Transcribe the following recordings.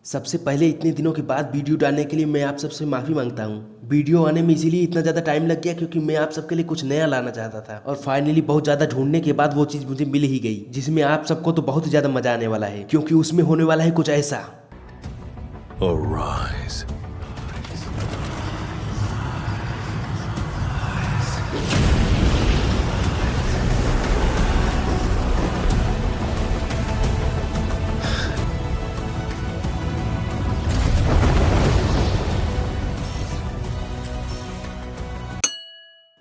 सबसे पहले इतने दिनों के बाद वीडियो डालने के लिए मैं आप सबसे माफ़ी मांगता हूँ। वीडियो आने में इसीलिए इतना ज़्यादा टाइम लग गया क्योंकि मैं आप सबके लिए कुछ नया लाना चाहता था और फाइनली बहुत ज़्यादा ढूंढने के बाद वो चीज़ मुझे मिल ही गई, जिसमें आप सबको तो बहुत ही ज़्यादा मजा आने वाला है क्योंकि उसमें होने वाला है कुछ ऐसा। Arise.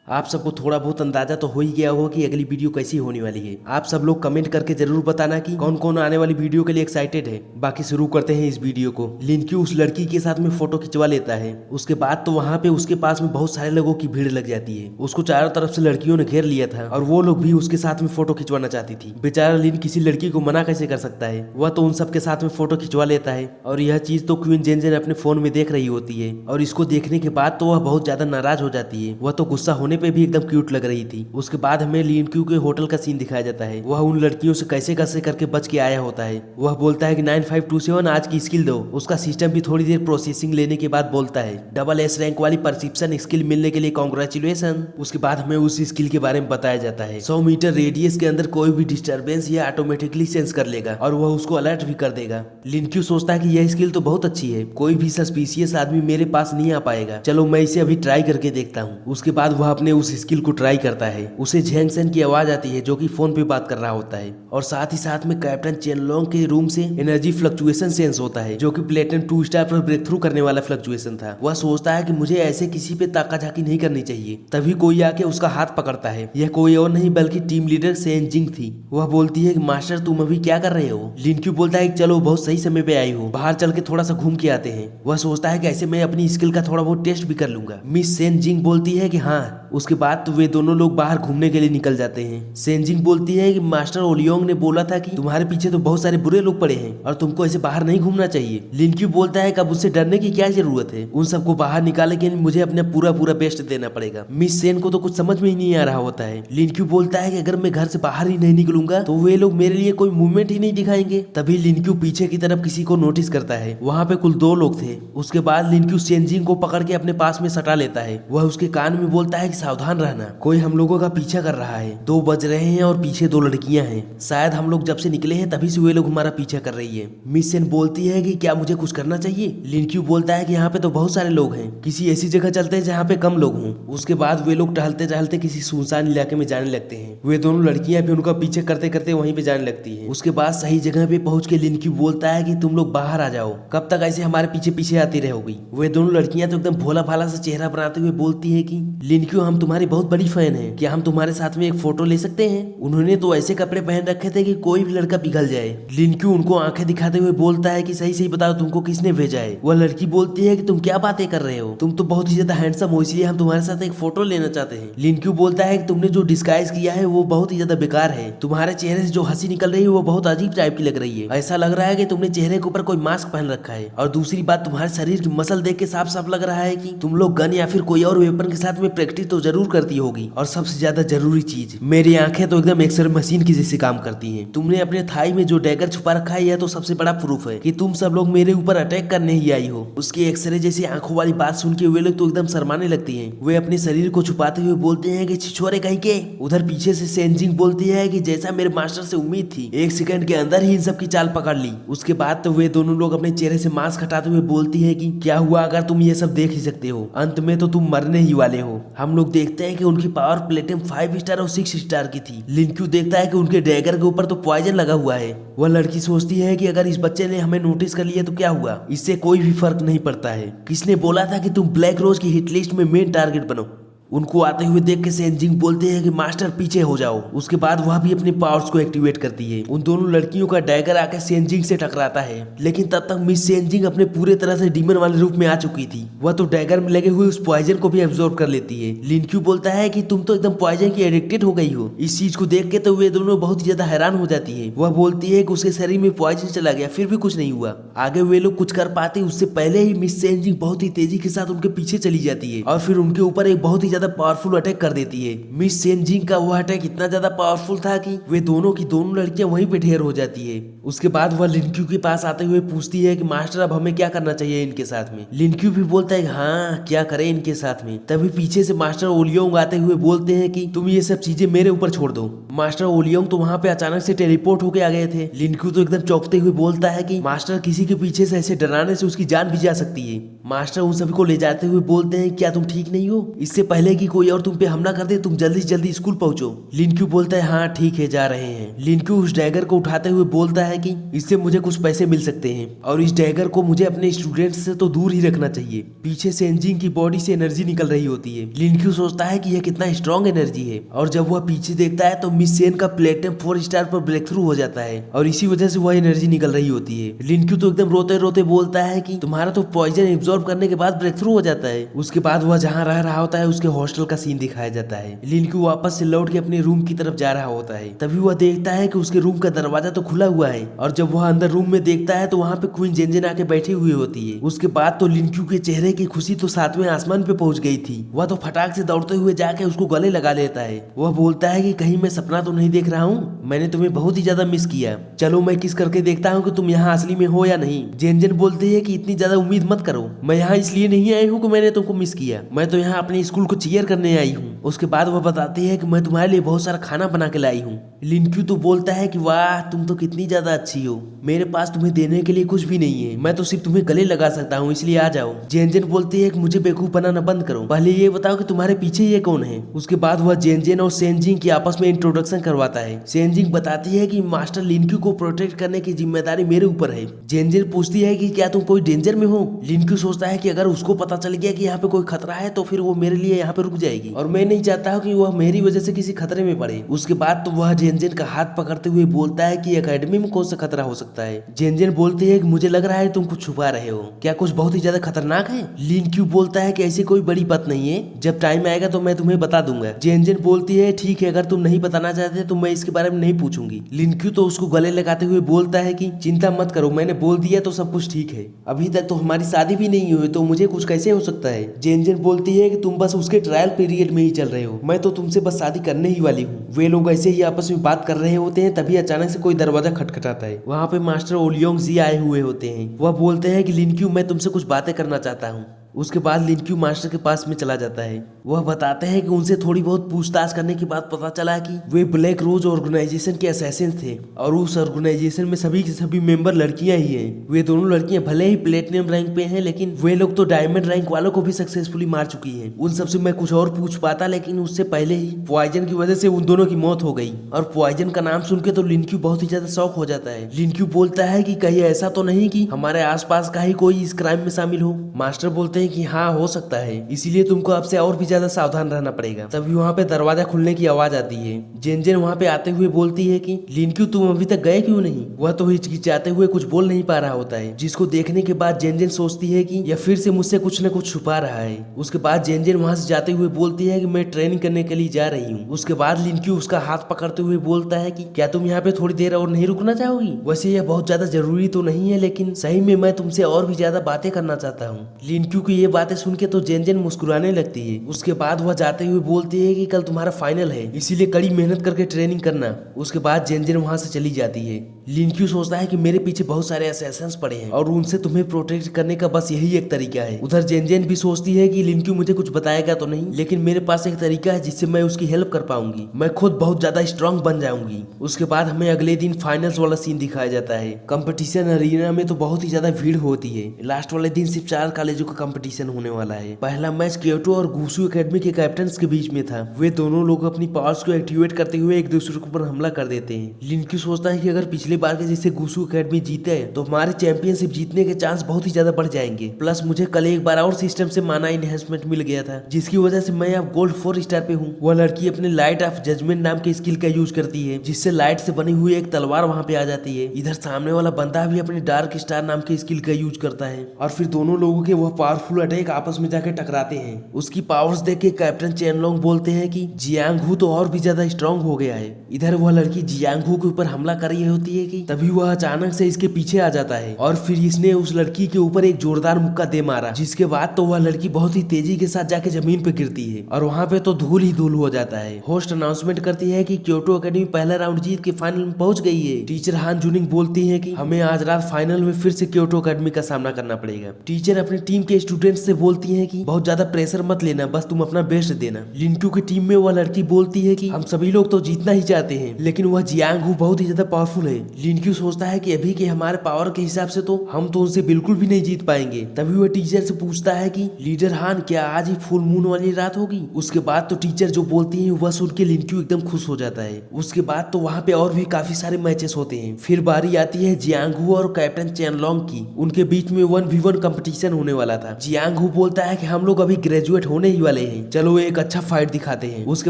आप सबको थोड़ा बहुत अंदाजा तो हो ही गया होगा कि अगली वीडियो कैसी होने वाली है। आप सब लोग कमेंट करके जरूर बताना कि कौन कौन आने वाली वीडियो के लिए एक्साइटेड है। बाकी शुरू करते हैं इस वीडियो को। लिनक्यू उस लड़की के साथ में फोटो खिंचवा लेता है। उसके बाद तो वहाँ पे उसके पास में बहुत सारे लोगों की भीड़ लग जाती है। उसको चारों तरफ से लड़कियों ने घेर लिया था और वो लोग भी उसके साथ में फोटो खिंचवाना चाहती थी। बेचारा लिन किसी लड़की को मना कैसे कर सकता है। वह तो उन सबके साथ में फोटो खिंचवा लेता है और यह चीज तो क्वीन जेन अपने फोन में देख रही होती है और इसको देखने के बाद तो वह बहुत ज्यादा नाराज हो जाती है। वह तो गुस्सा होने पे भी एकदम क्यूट लग रही थी। उसके बाद हमें लिनक्यू के होटल का सीन दिखाया जाता है। वह उन लड़कियों से कैसे कैसे करके बच के आया होता है। वह बोलता है कि 9527 आज की स्किल दो। उसका सिस्टम भी थोड़ी देर प्रोसेसिंग लेने के बाद बोलता है डबल एस रैंक वाली परसिप्शन स्किल मिलने के लिए कांग्रेचुलेशन। उसके बाद हमें उस स्किल के बारे में बताया जाता है 100 मीटर रेडियस के अंदर कोई भी डिस्टर्बेंस यह ऑटोमेटिकली सेंस कर लेगा और वह उसको अलर्ट भी कर देगा। लिनक्यू सोचता है कि यह स्किल तो बहुत अच्छी है, कोई भी सस्पिशियस आदमी मेरे पास नहीं आ पाएगा, चलो मैं इसे अभी ट्राई करके देखता हूँ। उसके बाद वह अपने उस स्किल को ट्राई करता है। उसे झेंगसेन की आवाज आती है जो कि फोन पे बात कर रहा होता है और साथ ही साथ में कैप्टन चेनलोंग के रूम से एनर्जी फ्लक्चुएशन सेंस होता है जो कि प्लेटिनम 2 स्टार पर ब्रेक थ्रू करने वाला फ्लक्चुएशन था। वह सोचता है कि मुझे ऐसे किसी पे ताकाझाकी नहीं करनी चाहिए। तभी कोई आके उसका हाथ पकड़ता है। यह कोई और नहीं बल्कि टीम लीडर सेन जिंग थी। वह बोलती है कि मास्टर तुम अभी क्या कर रहे हो। लिनक्यू बोलता है कि चलो बहुत सही समय पे आई हो, बाहर चल के थोड़ा सा घूम के आते हैं। वह सोचता है कि ऐसे मैं अपनी स्किल का थोड़ा बहुत टेस्ट भी कर लूंगा। मिस सेन जिंग बोलती है कि हाँ। उसके बाद तो वे दोनों लोग बाहर घूमने के लिए निकल जाते हैं। सेनजिंग बोलती है कि मास्टर ओलियोंग ने बोला था कि तुम्हारे पीछे तो बहुत सारे बुरे लोग पड़े हैं और तुमको ऐसे बाहर नहीं घूमना चाहिए। लिनक्यू बोलता है कि अब उससे डरने की क्या जरूरत है, उन सबको बाहर निकालने के लिए मुझे अपना पूरा पूरा बेस्ट देना पड़ेगा। मिस सेन को तो कुछ समझ में ही नहीं आ रहा होता है। लिनक्यू बोलता है कि अगर मैं घर से बाहर ही नहीं निकलूंगा तो वे लोग मेरे लिए कोई मूवमेंट ही नहीं दिखाएंगे। तभी लिनक्यू पीछे की तरफ किसी को नोटिस करता है। वहाँ पे कुल 2 लोग थे। उसके बाद लिनक्यू सेनजिंग को पकड़ के अपने पास में सटा लेता है। वह उसके कान में बोलता है कि सावधान रहना, कोई हम लोगों का पीछा कर रहा है। 2 बज रहे हैं और पीछे 2 लड़कियां हैं। शायद हम लोग जब से निकले हैं तभी से वे लोग हमारा पीछा कर रही है। मिस सेन बोलती है कि क्या मुझे कुछ करना चाहिए। लिनक्यू बोलता है कि यहाँ पे तो बहुत सारे लोग हैं, किसी ऐसी जगह चलते हैं जहाँ पे कम लोग हों। उसके बाद वे लोग टहलते टहलते किसी सुनसान इलाके में जाने लगते हैं। वे दोनों लड़कियां भी उनका पीछे करते करते वहीं पे जाने लगती है। उसके बाद सही जगह पे पहुंच के लिनक्यू बोलता है कि तुम लोग बाहर आ जाओ, कब तक ऐसे हमारे पीछे पीछे आती रहोगी। वे दोनों लड़कियां तो एकदम भोला भाला सा चेहरा बनाते हुए बोलती है कि लिनक्यू हम तुम्हारी बहुत बड़ी फैन है, क्या हम तुम्हारे साथ में एक फोटो ले सकते हैं। उन्होंने तो ऐसे कपड़े पहन रखे थे कि कोई भी लड़का पिघल जाए। लिनक्यू उनको आंखें दिखाते हुए बोलता है कि सही सही बताओ तुमको किसने भेजा है। वह लड़की बोलती है कि तुम क्या बातें कर रहे हो, तुम तो बहुत ही ज्यादा हैंडसम हो, इसलिए हम तुम्हारे साथ एक फोटो लेना चाहते हैं। लिनक्यू बोलता है कि तुमने जो डिस्गाइज किया है वो बहुत ही ज्यादा बेकार है, तुम्हारे चेहरे से जो हंसी निकल रही है वो बहुत अजीब टाइप की लग रही है। ऐसा लग रहा है कि तुमने चेहरे के ऊपर कोई मास्क पहन रखा है और दूसरी बात तुम्हारे शरीर की मसल देख के साफ साफ लग रहा है कि तुम लोग गन या फिर कोई और वेपन के साथ में प्रैक्टिस तो जरूर करती होगी। और सबसे ज्यादा जरूरी चीज, मेरी आंखें तो एकदम एक्सरे मशीन की जैसे काम करती हैं। तुमने अपने थाई में जो डैगर छुपा रखा है यह तो सबसे बड़ा प्रूफ है कि तुम सब लोग मेरे ऊपर अटैक करने ही आई हो। उसकी एक्सरे जैसी आंखों वाली बात सुन के वे लोग तो एकदम शर्माने लगती हैं। वे अपने शरीर को छुपाते हुए बोलते हैं कि छिछोरे कहीं के। उधर पीछे से सेनजिंग बोलती है कि जैसा मेरे मास्टर से उम्मीद थी, 1 सेकंड के अंदर ही इन सब की चाल पकड़ ली। उसके बाद तो वे दोनों लोग अपने चेहरे से मास्क हटाते हुए बोलती है कि क्या हुआ अगर तुम ये सब देख ही सकते हो, अंत में तो तुम मरने ही वाले हो। हम लोग देखते हैं कि उनकी पावर प्लेटिनम 5 स्टार और 6 स्टार की थी। लिनक्यू देखता है कि उनके डैगर के ऊपर तो पॉइजन लगा हुआ है। वह लड़की सोचती है कि अगर इस बच्चे ने हमें नोटिस कर लिया तो क्या हुआ, इससे कोई भी फर्क नहीं पड़ता है। किसने बोला था कि तुम ब्लैक रोज की हिट लिस्ट में मेन टारगेट बनो। उनको आते हुए देख के सेनजिंग बोलते हैं कि मास्टर पीछे हो जाओ। उसके बाद वह भी अपने पावर्स को एक्टिवेट करती है। उन दोनों लड़कियों का डैगर आकर सेनजिंग से टकराता है, लेकिन तब तक मिस सेनजिंग अपने पूरे तरह से डीमन वाले रूप में आ चुकी थी। वह तो डैगर में लगे हुए उस पॉइजन को भी एब्जॉर्ब कर लेती है। लिनक्यू बोलता है कि तुम तो एकदम पॉइजन की एडिक्टेड हो गई हो। इस चीज को देख के तो वे दोनों बहुत ज्यादा हैरान हो जाती है। वह बोलती है कि उसके शरीर में पॉइजन चला गया फिर भी कुछ नहीं हुआ। आगे वे लोग कुछ कर पाते उससे पहले ही मिस सेनजिंग बहुत ही तेजी के साथ उनके पीछे चली जाती है और फिर उनके ऊपर एक बहुत ही ज्यादा पावरफुल अटैक कर देती है। मिस सेनजिंग का वह अटैक इतना ज्यादा पावरफुल था कि वे दोनों की दोनों लड़कियां वहीं पे ढेर हो जाती है। उसके बाद वह लिनक्यू के पास आते हुए पूछती है कि मास्टर अब हमें क्या करना चाहिए इनके साथ में। लिनक्यू भी बोलता है हाँ क्या करें इनके साथ में। तभी पीछे से मास्टर ओलियोंग आते हुए बोलते हैं कि तुम ये सब चीजें मेरे ऊपर छोड़ दो। मास्टर ओलियोंग तो वहाँ पे अचानक से टेलीपोर्ट होके आ गए थे। लिनक्यू तो एकदम चौंकते हुए बोलता है कि मास्टर किसी के पीछे से ऐसे डराने से उसकी जान भी जा सकती है। मास्टर उन सभी को ले जाते हुए बोलते हैं क्या तुम ठीक नहीं हो, इससे पहले कि कोई और तुम पे हमला कर दे तुम जल्दी से जल्दी स्कूल पहुंचो। लिनक्यू बोलता है हाँ ठीक है जा रहे हैं। लिनक्यू उस डैगर को उठाते हुए बोलता है कि इससे मुझे कुछ पैसे मिल सकते हैं और इस डैगर को मुझे अपने स्टूडेंट्स से तो दूर ही रखना चाहिए। पीछे से एंजिन की बॉडी से एनर्जी निकल रही होती है। लिनक्यू सोचता है कि यह कितना स्ट्रॉन्ग एनर्जी है और जब वह पीछे देखता है तो मिस सेन का प्लेटिनम 4 स्टार पर ब्रेक थ्रू हो जाता है और इसी वजह से वह एनर्जी निकल रही होती है। लिनक्यू तो एकदम रोते रोते बोलता है कि तुम्हारा तो पॉइजन एब्जॉर्ब करने के बाद ब्रेक थ्रू हो जाता है। उसके बाद वह जहाँ रह रहा होता है उसके हॉस्टल का सीन दिखाया जाता है। लिनक्यू वापस से लौट के अपने रूम की तरफ जा रहा होता है। तभी वह देखता है कि उसके रूम का दरवाजा तो खुला हुआ है और जब वह अंदर रूम में देखता है तो वहाँ पे क्वीन जेनजेन आके बैठी हुई होती है। उसके बाद तो लिनक्यू के चेहरे की खुशी तो 7वें आसमान पे पहुंच गई थी। वह तो फटाक से दौड़ते हुए जाके उसको गले लगा लेता है। वह बोलता है कि कहीं मैं सपना तो नहीं देख रहा हूँ, मैंने तुम्हें बहुत ही ज्यादा मिस किया। चलो मैं किस करके देखता हूँ कि तुम यहाँ असली में हो या नहीं। जेनजेन बोलती है कि इतनी ज्यादा उम्मीद मत करो, मैं यहाँ इसलिए नहीं आई हूँ कि मैंने तुमको मिस किया, मैं तो यहाँ अपने स्कूल को चीयर करने आई हूँ। उसके बाद वह बताती है कि मैं तुम्हारे लिए बहुत सारा खाना बना के लाई हूँ। लिनक्यू तो बोलता है कि वाह तुम तो कितनी ज्यादा अच्छी हो, मेरे पास तुम्हें देने के लिए कुछ भी नहीं है, मैं तो सिर्फ तुम्हें गले लगा सकता हूँ, इसलिए आ जाओ। जेनजेन बोलती है कि मुझे बेवकूफ बनाना बंद करो, पहले ये बताओ कि तुम्हारे पीछे ये कौन है। उसके बाद वह जेनजेन और सेनजिंग की आपस में इंट्रोडक्शन करवाता है। सेनजिंग बताती है कि मास्टर लिनक्यू को प्रोटेक्ट करने की जिम्मेदारी मेरे ऊपर है। जेनजेन पूछती है कि क्या तुम कोई डेंजर में हो। लिनक्यू सोचता है कि अगर उसको पता चल गया कि यहाँ पे कोई खतरा है तो फिर वो मेरे लिए यहाँ पे रुक जाएगी और मैं नहीं चाहता हूँ कि वह मेरी वजह से किसी खतरे में पड़े। उसके बाद तो वह जेनजेन का हाथ पकड़ते हुए बोलता है कि एकेडमी में कौन सा खतरा हो सकता है। जेनजेन बोलती है कि मुझे लग रहा है तुम कुछ छुपा रहे हो, क्या कुछ बहुत ही ज्यादा खतरनाक है। लिनक्यू बोलता है कि ऐसी कोई बड़ी बात नहीं है, जब टाइम आएगा तो मैं तुम्हें बता दूंगा। जेनजेन बोलती है ठीक है, अगर तुम नहीं बताना चाहते तो मैं इसके बारे में नहीं पूछूंगी। लिनक्यू तो उसको गले लगाते हुए बोलता है कि चिंता मत करो, मैंने बोल दिया तो सब कुछ ठीक है, अभी तक तो हमारी शादी भी नहीं हुई तो मुझे कुछ कैसे हो सकता है। जेनजेन बोलती है कि तुम बस उसके ट्रायल पीरियड में ही चल रहे हो, मैं तो तुमसे बस शादी करने ही वाली हूँ। वे लोग ऐसे ही आपस में बात कर रहे होते हैं, तभी अचानक से कोई दरवाजा खटखटाता है। वहाँ पे मास्टर ओलियोंग जी आए हुए होते हैं। वह बोलते हैं कि लिनक्यू मैं तुमसे कुछ बातें करना चाहता हूँ। उसके बाद लिनक्यू मास्टर के पास में चला जाता है। वह बताते हैं कि उनसे थोड़ी बहुत पूछताछ करने के बाद पता चला कि वे ब्लैक रोज ऑर्गेनाइजेशन के असैसिन थे और उस ऑर्गेनाइजेशन में सभी के सभी मेंबर लड़कियां ही हैं। वे दोनों लड़कियां भले ही प्लेटिनम रैंक पे हैं, लेकिन वे लोग तो डायमंड रैंक वालों को भी सक्सेसफुली मार चुकी हैं। उन सबसे मैं कुछ और पूछ पाता, लेकिन उससे पहले ही पॉइजन की वजह से उन दोनों की मौत हो गई। और पॉइजन का नाम सुन के तो लिनक्यू बहुत ही ज्यादा शॉक हो जाता है। लिनक्यू बोलता है कि कहीं ऐसा तो नहीं कि हमारे आसपास का ही कोई इस क्राइम में शामिल हो। मास्टर बोलते हैं कि हाँ हो सकता है, इसीलिए तुमको अब से और भी ज्यादा सावधान रहना पड़ेगा। तभी वहाँ पे दरवाजा खुलने की आवाज आती है। जेनजेन वहाँ पे आते हुए बोलती है कि लिनक्यू तुम अभी तक गए क्यों नहीं। वह तो हिचकिचाते हुए कुछ बोल नहीं पा रहा होता है, जिसको देखने के बाद जेनजेन सोचती है कि यह फिर से मुझसे कुछ न कुछ छुपा रहा है। उसके बाद जेनजेन वहाँ से जाते हुए बोलती है कि मैं ट्रेनिंग करने के लिए जा रही हूँ। उसके बाद लिनक्यू उसका हाथ पकड़ते हुए बोलता है कि क्या तुम यहाँ पे थोड़ी देर और नहीं रुकना चाहोगी। वैसे यह बहुत ज्यादा जरूरी तो नहीं है, लेकिन सही में मैं तुमसे और भी ज्यादा बातें करना चाहता हूँ। लिनक्यू की ये बातें सुन के तो जेनजेन मुस्कुराने लगती है। उसके बाद वह जाते हुए बोलती है कि कल तुम्हारा फाइनल है, इसीलिए कड़ी मेहनत करके ट्रेनिंग करना। उसके बाद जेनजेन वहां से चली जाती है। लिनक्यू सोचता है कि मेरे पीछे बहुत सारे असैसिन्स पड़े हैं और उनसे तुम्हें प्रोटेक्ट करने का बस यही एक तरीका है। उधर जेनजेन भी सोचती है कि लिनक्यू मुझे कुछ बताएगा तो नहीं, लेकिन मेरे पास एक तरीका है जिससे मैं उसकी हेल्प कर पाऊंगी, मैं खुद बहुत ज्यादा स्ट्रांग बन जाऊंगी। उसके बाद हमें अगले दिन फाइनल्स वाला सीन दिखाया जाता है। कंपटीशन अरीना में तो बहुत ही ज्यादा भीड़ होती है। लास्ट वाले दिन सिर्फ 4 कॉलेजों का कंपटीशन होने वाला है। पहला मैच क्योटो और गुसू एकेडमी के कैप्टन्स के बीच में था। वे दोनों लोग अपनी पावर्स को एक्टिवेट करते हुए एक दूसरे के ऊपर हमला कर देते हैं। लिनक्यू सोचता है कि अगर पिछले बार के जैसे गुसू एकेडमी जीते तो हमारे चैंपियनशिप जीतने के चांस बहुत ही ज्यादा बढ़ जाएंगे। प्लस मुझे कल एक बार और सिस्टम से माना इनहेंसमेंट मिल गया था, जिसकी वजह से मैं अब गोल्ड 4 स्टार पे हूँ। वह लड़की अपने लाइट ऑफ जजमेंट नाम के स्किल का यूज करती है, जिससे लाइट से बनी हुई एक तलवार वहाँ पे आ जाती है। इधर सामने वाला बंदा भी अपने डार्क स्टार नाम के स्किल का यूज करता है और फिर दोनों लोगों के वह पावरफुल पावरफुल अटैक आपस में जाके टकराते हैं। उसकी पावर्स देख के कैप्टन चेनलोंग बोलते हैं कि जियांग हू तो और भी ज्यादा स्ट्रांग हो गया है। इधर वह लड़की जियांग हू के ऊपर हमला कर रही होती है कि तभी वह अचानक से इसके पीछे आ जाता है और फिर इसने उस लड़की के ऊपर एक जोरदार मुक्का दे मारा, जिसके बाद तो वह लड़की बहुत ही तेजी के साथ जाके जमीन पे गिरती है और वहाँ पे तो धूल ही धूल हो जाता है। होस्ट अनाउंसमेंट करती है कि क्योटो एकेडमी पहला राउंड जीत के फाइनल में पहुंच गई है। टीचर हान जुनिंग बोलती है कि हमें आज रात फाइनल में फिर से क्योटो एकेडमी का सामना करना पड़ेगा। टीचर अपनी टीम के स्टूडेंट्स से बोलती है कि बहुत ज्यादा प्रेशर मत लेना, बस तुम अपना बेस्ट देना। लिनक्यू की टीम में वह लड़की बोलती है कि हम सभी लोग तो जीतना ही चाहते हैं, लेकिन वह जियांग हू बहुत ही ज्यादा पावरफुल है। लिनक्यू सोचता है कि अभी के हमारे पावर के हिसाब से तो हम तो उनसे बिल्कुल भी नहीं जीत पाएंगे। तभी वह टीचर से पूछता है कि लीडर हान क्या आज ही फुल मून वाली रात होगी। उसके बाद तो टीचर जो बोलती है वह सुन के लिनक्यू एकदम खुश हो जाता है। उसके बाद तो वहाँ पे और भी काफी सारे मैचेस होते हैं। फिर बारी आती है जियांग हू और कैप्टन चेनलोंग की। उनके बीच में 1v1 कंपटीशन होने वाला था। जियांग हू बोलता है कि हम लोग अभी ग्रेजुएट होने ही वाले हैं, चलो एक अच्छा फाइट दिखाते हैं। उसके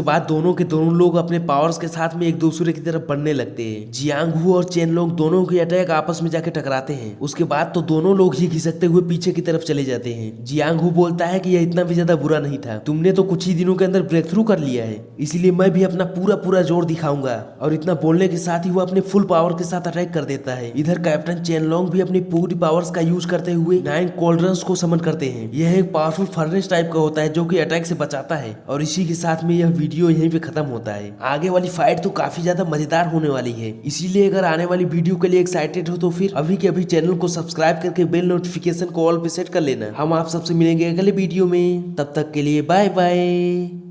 बाद दोनों के दोनों लोग अपने पावर्स के साथ में एक दूसरे की तरफ बढ़ने लगते हैं। जियांग हू और चेनलोंग दोनों के अटैक आपस में जाके टकराते हैं। उसके बाद तो दोनों लोग ही घिसकते हुए पीछे की तरफ चले जाते हैं। जियांग हू बोलता है कि यह इतना भी ज्यादा बुरा नहीं था, तुमने तो कुछ ही दिनों के अंदर ब्रेक थ्रू कर लिया है, इसीलिए मैं भी अपना पूरा जोर दिखाऊंगा। और इतना बोलने के साथ ही वो अपने फुल पावर के साथ अटैक कर देता है। इधर कैप्टन चेनलोंग भी अपनी पूरी पावर्स का यूज करते हुए 9 कोल्ड्रंस को समन करते हैं। यह एक पावरफुल फर्नेस टाइप का होता है जो कि अटैक से बचाता है। और इसी के साथ में यह वीडियो यहीं पे खत्म होता है। आगे वाली फाइट तो काफी ज्यादा मजेदार होने वाली है, इसीलिए अगर आने वाली वीडियो के लिए एक्साइटेड हो तो फिर अभी के अभी चैनल को सब्सक्राइब करके बेल नोटिफिकेशन को ऑल पे सेट कर लेना। हम आप सबसे मिलेंगे अगले वीडियो में, तब तक के लिए बाय बाय।